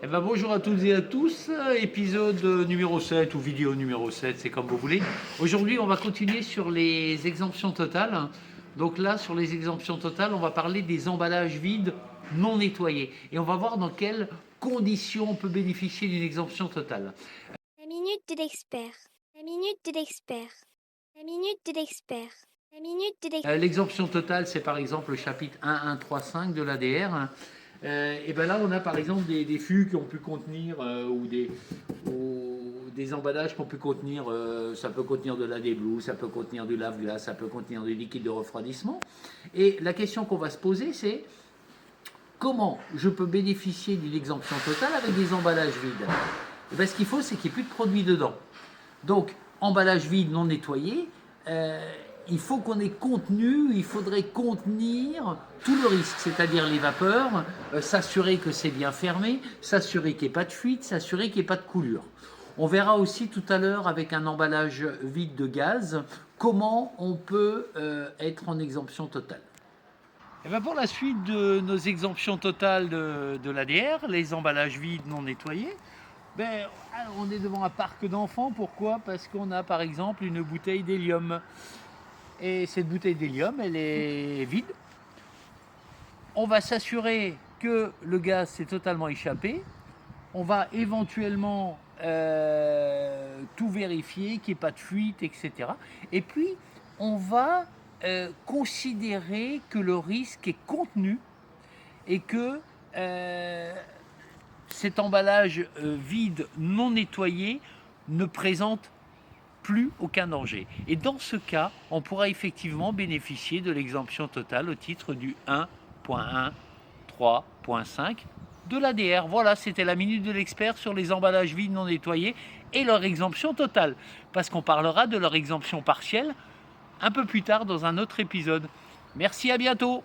Eh ben, bonjour à toutes et à tous, épisode numéro 7 ou vidéo numéro 7, c'est comme vous voulez. Aujourd'hui, on va continuer sur les exemptions totales. Donc là, sur les exemptions totales, on va parler des emballages vides non nettoyés. Et on va voir dans quelles conditions on peut bénéficier d'une exemption totale. La minute de l'expert. La minute de l'expert. La minute de l'expert. La minute de l'expert. L'exemption totale, c'est par exemple le chapitre 1.1.3.5 de l'ADR. Et bien là, on a par exemple des fûts qui ont pu contenir ou des emballages qui ont pu contenir, ça peut contenir de la déblue, ça peut contenir du lave-glace, ça peut contenir du liquide de refroidissement. Et la question qu'on va se poser, c'est comment je peux bénéficier d'une exemption totale avec des emballages vides? Et bien, ce qu'il faut, c'est qu'il n'y ait plus de produits dedans. Donc, emballage vide non nettoyé, il faut qu'on ait contenu, il faudrait contenir tout le risque, c'est-à-dire les vapeurs, s'assurer que c'est bien fermé, s'assurer qu'il n'y ait pas de fuite, s'assurer qu'il n'y ait pas de coulure. On verra aussi tout à l'heure avec un emballage vide de gaz comment on peut être en exemption totale. Et bien pour la suite de nos exemptions totales de l'ADR, les emballages vides non nettoyés, ben, on est devant un parc d'enfants. Pourquoi? Parce qu'on a par exemple une bouteille d'hélium. Et cette bouteille d'hélium, elle est vide. On va s'assurer que le gaz s'est totalement échappé. On va éventuellement tout vérifier, qu'il n'y ait pas de fuite, etc. Et puis, on va considérer que le risque est contenu et que cet emballage vide non nettoyé ne présente plus aucun danger. Et dans ce cas, on pourra effectivement bénéficier de l'exemption totale au titre du 1.1.3.5 de l'ADR. Voilà, c'était la minute de l'expert sur les emballages vides non nettoyés et leur exemption totale. Parce qu'on parlera de leur exemption partielle un peu plus tard dans un autre épisode. Merci, à bientôt.